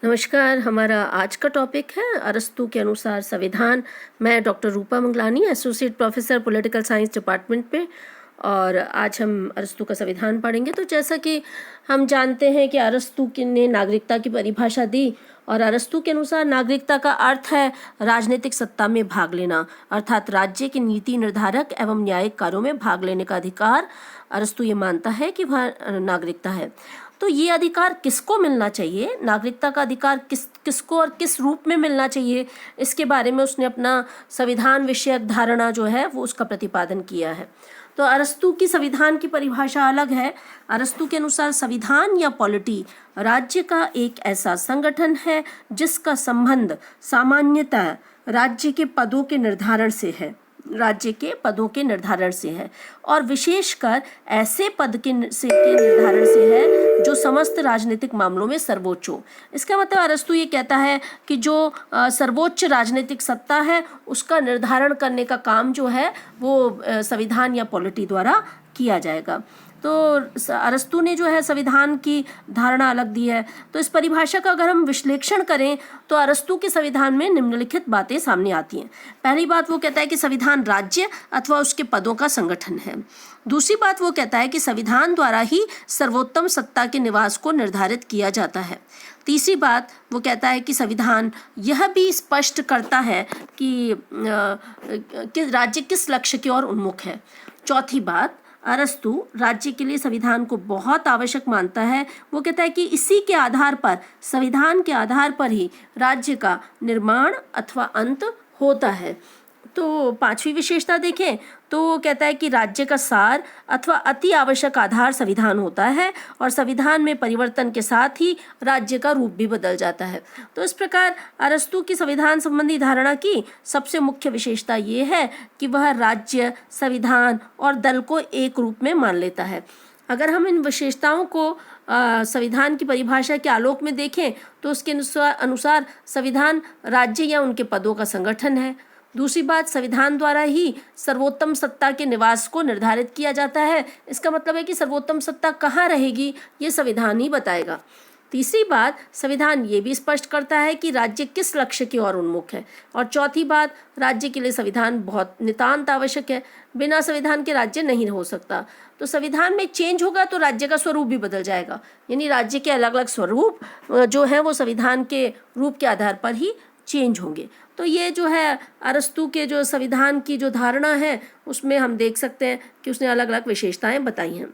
नमस्कार। हमारा आज का टॉपिक है अरस्तू के अनुसार संविधान। मैं doctor Rupa Manglani, associate professor political science department पे, और आज हम अरस्तू का संविधान पढ़ेंगे। तो जैसा कि हम जानते हैं कि अरस्तू ने नागरिकता की परिभाषा दी, और अरस्तू के अनुसार नागरिकता का अर्थ है राजनीतिक सत्ता में भाग लेना, अर्थात राज्य के नीति निर्धारक एवं न्यायिक कार्यों में भाग लेने का अधिकार। अरस्तू ये मानता है कि वह नागरिकता है। तो ये अधिकार किसको मिलना चाहिए, नागरिकता का अधिकार किसको और किस रूप में मिलना चाहिए, इसके बारे में उसने अपना संविधान विषयक धारणा जो है वो उसका प्रतिपादन किया है। तो अरस्तू की संविधान की परिभाषा अलग है। अरस्तू के अनुसार संविधान या पॉलिटी राज्य का एक ऐसा संगठन है जिसका संबंध सामान्यतः राज्य के पदों के निर्धारण से है, और विशेषकर ऐसे पद के निर्धारण से है जो समस्त राजनीतिक मामलों में सर्वोच्च हो। इसका मतलब अरस्तू ये कहता है कि जो सर्वोच्च राजनीतिक सत्ता है उसका निर्धारण करने का काम जो है वो संविधान या पॉलिटी द्वारा किया जाएगा। तो अरस्तू ने जो है संविधान की धारणा अलग दी है। तो इस परिभाषा का अगर हम विश्लेषण करें तो अरस्तू के संविधान में निम्नलिखित बातें सामने आती हैं। पहली बात, वो कहता है कि संविधान राज्य अथवा उसके पदों का संगठन है। दूसरी बात, वो कहता है कि संविधान द्वारा ही सर्वोत्तम सत्ता के निवास को निर्धारित किया जाता है। तीसरी बात, वो कहता है कि संविधान यह भी स्पष्ट करता है कि राज्य किस लक्ष्य की ओर उन्मुख है। चौथी बात, अरस्तू राज्य के लिए संविधान को बहुत आवश्यक मानता है। वो कहता है कि इसी के आधार पर, संविधान के आधार पर ही राज्य का निर्माण अथवा अंत होता है। तो पांचवी विशेषता देखें तो वो कहता है कि राज्य का सार अथवा अति आवश्यक आधार संविधान होता है, और संविधान में परिवर्तन के साथ ही राज्य का रूप भी बदल जाता है। तो इस प्रकार अरस्तू की संविधान संबंधी धारणा की सबसे मुख्य विशेषता ये है कि वह राज्य, संविधान और दल को एक रूप में मान लेता है। अगर हम इन विशेषताओं को संविधान की परिभाषा के आलोक में देखें तो उसके अनुसार संविधान राज्य या उनके पदों का संगठन है। दूसरी बात, संविधान द्वारा ही सर्वोत्तम सत्ता के निवास को निर्धारित किया जाता है। इसका मतलब है कि सर्वोत्तम सत्ता कहाँ रहेगी ये संविधान ही बताएगा। तीसरी बात, संविधान ये भी स्पष्ट करता है कि राज्य किस लक्ष्य की ओर उन्मुख है। और चौथी बात, राज्य के लिए संविधान बहुत नितांत आवश्यक है, बिना संविधान के राज्य नहीं हो सकता। तो संविधान में चेंज होगा तो राज्य का स्वरूप भी बदल जाएगा, यानी राज्य के अलग अलग स्वरूप जो है वो संविधान के रूप के आधार पर ही चेंज होंगे। तो ये जो है अरस्तू के जो संविधान की जो धारणा है उसमें हम देख सकते हैं कि उसने अलग अलग विशेषताएं बताई हैं।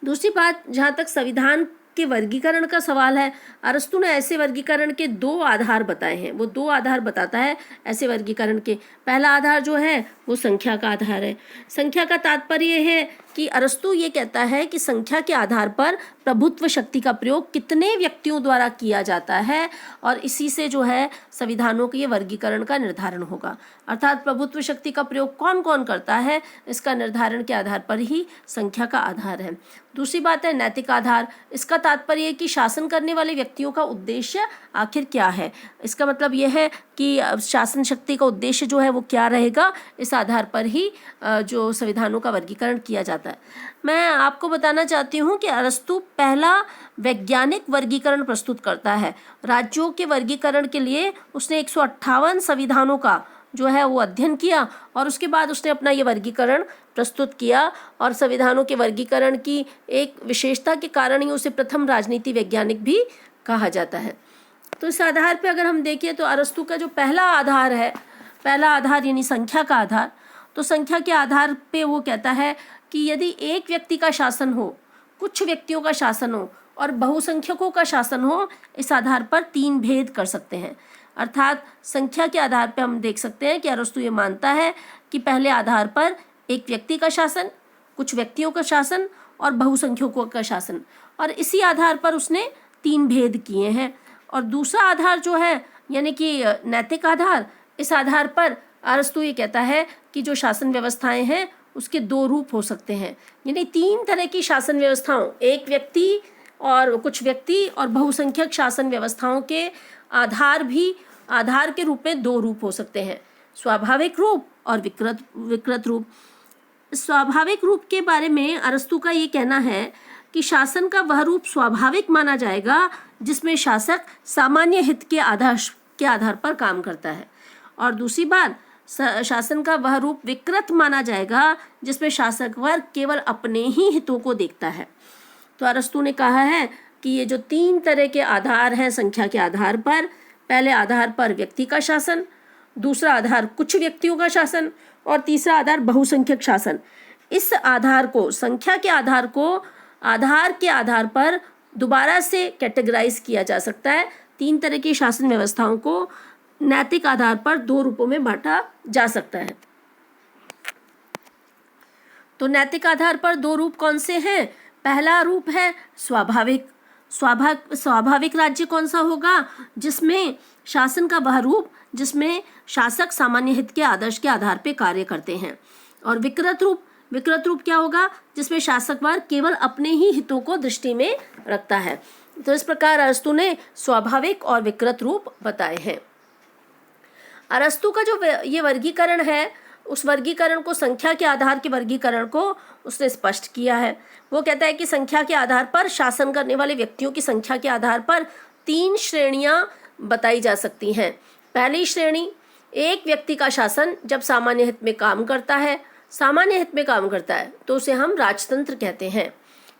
दूसरी बात, जहाँ तक संविधान के वर्गीकरण का सवाल है, अरस्तू ने ऐसे वर्गीकरण के दो आधार बताए हैं। वो दो आधार बताता है ऐसे वर्गीकरण के। पहला आधार जो है वो संख्या का आधार है। संख्या का तात्पर्य है कि अरस्तू ये कहता है कि संख्या के आधार पर प्रभुत्व शक्ति का प्रयोग कितने व्यक्तियों द्वारा किया जाता है, और इसी से जो है संविधानों के ये वर्गीकरण का निर्धारण होगा। अर्थात प्रभुत्व शक्ति का प्रयोग कौन कौन करता है, इसका निर्धारण के आधार पर ही संख्या का आधार है। दूसरी बात है नैतिक आधार। इसका तात्पर्य है कि शासन करने वाले व्यक्तियों का उद्देश्य आखिर क्या है। इसका मतलब यह है कि शासन शक्ति का उद्देश्य जो है वो क्या रहेगा, इस आधार पर ही जो संविधानों का वर्गीकरण किया जाता है। मैं आपको बताना चाहती हूँ कि अरस्तू पहला वैज्ञानिक वर्गीकरण प्रस्तुत करता है। राज्यों के वर्गीकरण के लिए उसने 158 संविधानों का जो है वो अध्ययन किया, और उसके बाद उसने अपना ये वर्गीकरण प्रस्तुत किया। और संविधानों के वर्गीकरण की एक विशेषता के कारण ही उसे प्रथम राजनीति वैज्ञानिक भी कहा जाता है। तो इस आधार पे अगर हम देखें तो अरस्तू का जो पहला आधार है, पहला आधार यानी संख्या का आधार, तो संख्या के आधार पे वो कहता है कि यदि एक व्यक्ति का शासन हो, कुछ व्यक्तियों का शासन हो और बहुसंख्यकों का शासन हो, इस आधार पर तीन भेद कर सकते हैं। अर्थात संख्या के आधार पर हम देख सकते हैं कि अरस्तू ये मानता है कि पहले आधार पर एक व्यक्ति का शासन, कुछ व्यक्तियों का शासन और बहुसंख्यकों का शासन, और इसी आधार पर उसने तीन भेद किए हैं। और दूसरा आधार जो है यानी कि नैतिक आधार, इस आधार पर अरस्तू ये कहता है कि जो शासन व्यवस्थाएं हैं उसके दो रूप हो सकते हैं, यानी तीन तरह की शासन व्यवस्थाओं, एक व्यक्ति और कुछ व्यक्ति और बहुसंख्यक शासन व्यवस्थाओं के आधार के रूप में दो रूप हो सकते हैं, स्वाभाविक रूप और विकृत रूप। स्वाभाविक रूप के बारे में अरस्तू का ये कहना है कि शासन का वह रूप स्वाभाविक माना जाएगा जिसमें शासक सामान्य हित के आधार पर काम करता है, और दूसरी बात, शासन का वह रूप विकृत माना जाएगा जिसमें शासक वर्ग केवल अपने ही हितों को देखता है। तो अरस्तु ने कहा है कि ये जो 3 तरह के आधार हैं संख्या के आधार पर, पहले आधार पर व्यक्ति का शासन, दूसरा आधार कुछ व्यक्तियों का शासन, और तीसरा आधार बहुसंख्यक शासन। इस आधार को, संख्या के आधार को आधार के आधार पर दोबारा से कैटेगराइज किया जा सकता है। 3 तरह की शासन व्यवस्थाओं को नैतिक आधार पर 2 रूपों में बांटा जा सकता है। तो नैतिक आधार पर 2 रूप कौन से हैं? पहला रूप है स्वाभाविक। स्वाभाविक राज्य कौन सा होगा? जिसमें शासन का वह रूप जिसमें शासक सामान्य हित के आदर्श के आधार पर कार्य करते हैं। और विकृत रूप क्या होगा? जिसमें शासक वर्ग केवल अपने ही हितों को दृष्टि में रखता है। तो इस प्रकार अरस्तु ने स्वाभाविक और विकृत रूप बताए हैं। अरस्तु का जो ये वर्गीकरण है, उस वर्गीकरण को, संख्या के आधार के वर्गीकरण को उसने स्पष्ट किया है। वो कहता है कि संख्या के आधार पर शासन करने वाले व्यक्तियों की संख्या के आधार पर 3 श्रेणियां बताई जा सकती हैं। पहली श्रेणी, एक व्यक्ति का शासन जब सामान्य हित में काम करता है, तो उसे हम राजतंत्र कहते हैं।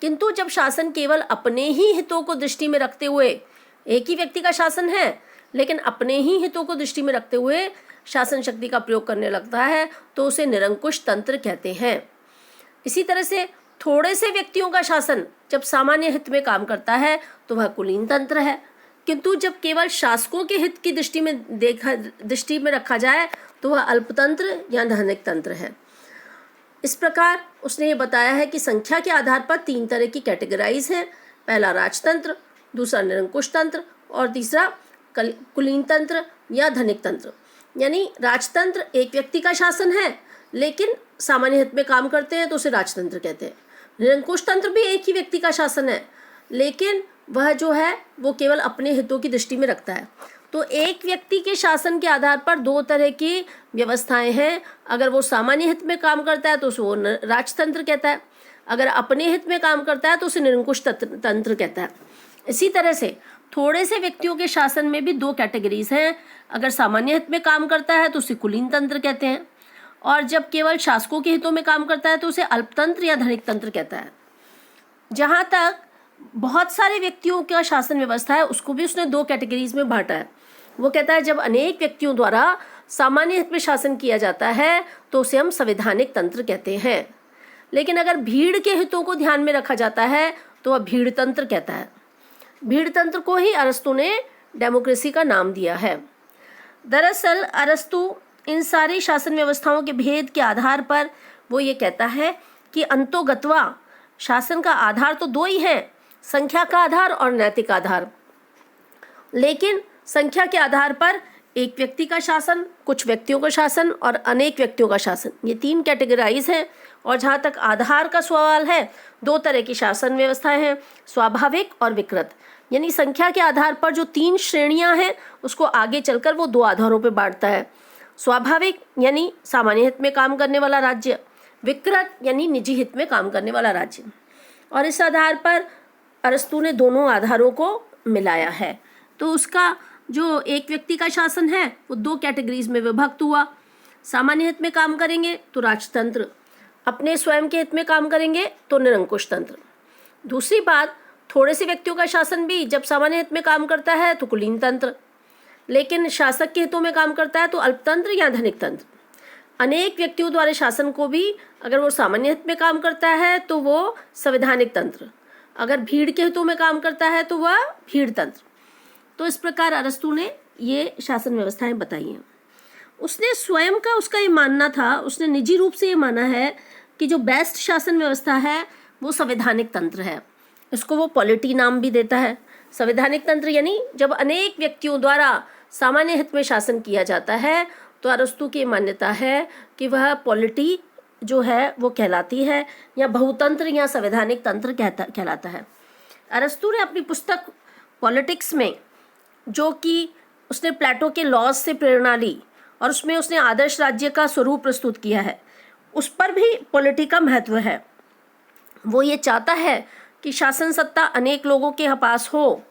किंतु जब शासन केवल अपने ही हितों को दृष्टि में रखते हुए, एक ही व्यक्ति का शासन है लेकिन अपने ही हितों को दृष्टि में रखते हुए शासन शक्ति का प्रयोग करने लगता है, तो उसे निरंकुश तंत्र कहते हैं। इसी तरह से थोड़े से व्यक्तियों का शासन जब सामान्य हित में काम करता है तो वह कुलीन तंत्र है। किंतु जब केवल शासकों के हित की दृष्टि में रखा जाए तो वह अल्पतंत्र या धनिक तंत्र है। इस प्रकार उसने ये बताया है कि संख्या के आधार पर 3 तरह की कैटेगराइज है। पहला राजतंत्र, दूसरा निरंकुश तंत्र, और तीसरा कुलीन तंत्र या धनिक तंत्र। यानी राजतंत्र एक व्यक्ति का शासन है लेकिन सामान्य हित में काम करते हैं तो उसे राजतंत्र कहते हैं। निरंकुश तंत्र भी एक ही व्यक्ति का शासन है लेकिन वह जो है वो केवल अपने हितों की दृष्टि में रखता है। तो एक व्यक्ति के शासन के आधार पर 2 तरह की व्यवस्थाएं हैं। अगर वो सामान्य हित में काम करता है तो उसे वो राजतंत्र कहता है, अगर अपने हित में काम करता है तो उसे निरंकुश तंत्र कहता है। इसी तरह से थोड़े से व्यक्तियों के शासन में भी 2 कैटेगरीज हैं। अगर सामान्य हित में काम करता है तो उसे कुलीन तंत्र कहते हैं, और जब केवल शासकों के हितों में काम करता है तो उसे अल्पतंत्र या धनिक तंत्र कहता है। जहाँ तक बहुत सारे व्यक्तियों का शासन व्यवस्था है उसको भी उसने 2 कैटेगरीज में बांटा है। वो कहता है जब अनेक व्यक्तियों द्वारा सामान्य हित में शासन किया जाता है तो उसे हम संवैधानिक तंत्र कहते हैं, लेकिन अगर भीड़ के हितों को ध्यान में रखा जाता है तो वह भीड़ तंत्र कहता है। भीड़ तंत्र को ही अरस्तु ने डेमोक्रेसी का नाम दिया है। दरअसल अरस्तु इन सारी शासन व्यवस्थाओं के भेद के आधार पर वो ये कहता है कि अंतोगत्वा शासन का आधार तो 2 ही हैं, संख्या का आधार और नैतिक आधार। लेकिन संख्या के आधार पर एक व्यक्ति का शासन, कुछ व्यक्तियों का शासन और अनेक व्यक्तियों का शासन, ये 3 कैटेगराइज हैं। और जहाँ तक आधार का सवाल है, 2 तरह की शासन व्यवस्थाएं हैं, स्वाभाविक और विकृत। यानी संख्या के आधार पर जो 3 श्रेणियां हैं उसको आगे चलकर वो 2 आधारों पर बांटता है। स्वाभाविक यानी सामान्य हित में काम करने वाला राज्य, विकृत यानी निजी हित में काम करने वाला राज्य। और इस आधार पर अरस्तु ने दोनों आधारों को मिलाया है। तो उसका जो एक व्यक्ति का शासन है वो 2 कैटेगरीज में विभक्त हुआ। सामान्य हित में काम करेंगे तो राजतंत्र, अपने स्वयं के हित में काम करेंगे तो निरंकुश तंत्र। दूसरी बात, थोड़े से व्यक्तियों का शासन भी जब सामान्य हित में काम करता है तो कुलीन तंत्र, लेकिन शासक के हितों में काम करता है तो अल्पतंत्र या धनिक तंत्र। अनेक व्यक्तियों द्वारा शासन को भी अगर वो सामान्य हित में काम करता है तो वो संवैधानिक तंत्र, अगर भीड़ के हितों में काम करता है तो वह भीड़ तंत्र। तो इस प्रकार अरस्तु ने ये शासन व्यवस्थाएं बताई हैं। उसने स्वयं का उसका ये मानना था, उसने निजी रूप से ये माना है कि जो बेस्ट शासन व्यवस्था है वो संवैधानिक तंत्र है। इसको वो पॉलिटी नाम भी देता है। संवैधानिक तंत्र यानी जब अनेक व्यक्तियों द्वारा सामान्य हित में शासन किया जाता है तो अरस्तु की मान्यता है कि वह पॉलिटी जो है वो कहलाती है, या बहुतंत्र या संवैधानिक तंत्र कहलाता है। अरस्तु ने अपनी पुस्तक पॉलिटिक्स में, जो कि उसने प्लेटो के लॉज से प्रेरणा ली और उसमें उसने आदर्श राज्य का स्वरूप प्रस्तुत किया है, उस पर भी पॉलिटी का महत्व है। वो ये चाहता है कि शासन सत्ता अनेक लोगों के पास हो,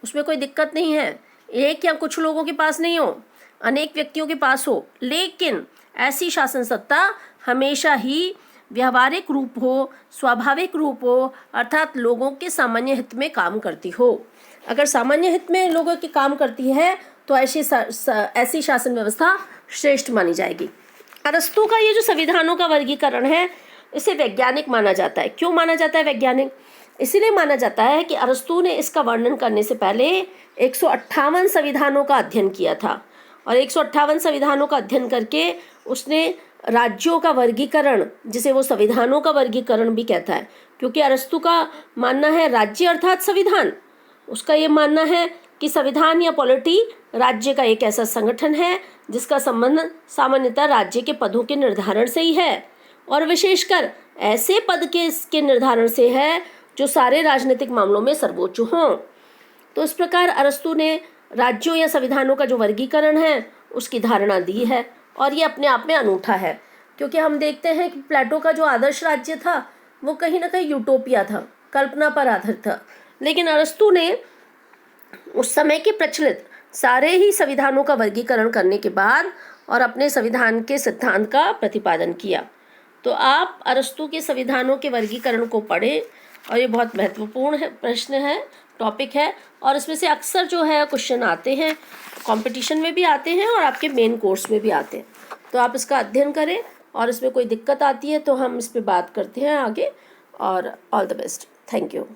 उसमें कोई दिक्कत नहीं है, एक या कुछ लोगों के पास नहीं हो, अनेक व्यक्तियों के पास हो, लेकिन ऐसी शासन सत्ता हमेशा ही व्यावहारिक रूप हो, स्वाभाविक रूप हो, अर्थात लोगों के सामान्य हित में काम करती हो। अगर सामान्य हित में लोगों के काम करती है तो ऐसी शासन व्यवस्था श्रेष्ठ मानी जाएगी। अरस्तु का ये जो संविधानों का वर्गीकरण है, इसे वैज्ञानिक माना जाता है। क्यों माना जाता है वैज्ञानिक? इसीलिए माना जाता है कि अरस्तु ने इसका वर्णन करने से पहले 158 संविधानों का अध्ययन किया था, और 158 संविधानों का अध्ययन करके उसने राज्यों का वर्गीकरण, जिसे वो संविधानों का वर्गीकरण भी कहता है, क्योंकि अरस्तु का मानना है राज्य अर्थात संविधान। उसका ये मानना है कि संविधान या पॉलिटी राज्य का एक ऐसा संगठन है जिसका संबंध सामान्यतः राज्य के पदों के निर्धारण से ही है, और विशेषकर ऐसे पद के निर्धारण से है जो सारे राजनीतिक मामलों में सर्वोच्च हों। तो इस प्रकार अरस्तु ने राज्यों या संविधानों का जो वर्गीकरण है उसकी धारणा दी है, और ये अपने आप में अनूठा है, क्योंकि हम देखते हैं कि प्लेटो का जो आदर्श राज्य था वो कहीं ना कहीं यूटोपिया था, कल्पना पर आधारित था, लेकिन अरस्तु ने उस समय के प्रचलित सारे ही संविधानों का वर्गीकरण करने के बाद और अपने संविधान के सिद्धांत का प्रतिपादन किया। तो आप अरस्तु के संविधानों के वर्गीकरण को पढ़ें, और ये बहुत महत्वपूर्ण है, प्रश्न है, टॉपिक है, और इसमें से अक्सर जो है क्वेश्चन आते हैं, कंपटीशन में भी आते हैं और आपके मेन कोर्स में भी आते हैं। तो आप इसका अध्ययन करें, और इसमें कोई दिक्कत आती है तो हम इस पर बात करते हैं आगे। और all the best. Thank you.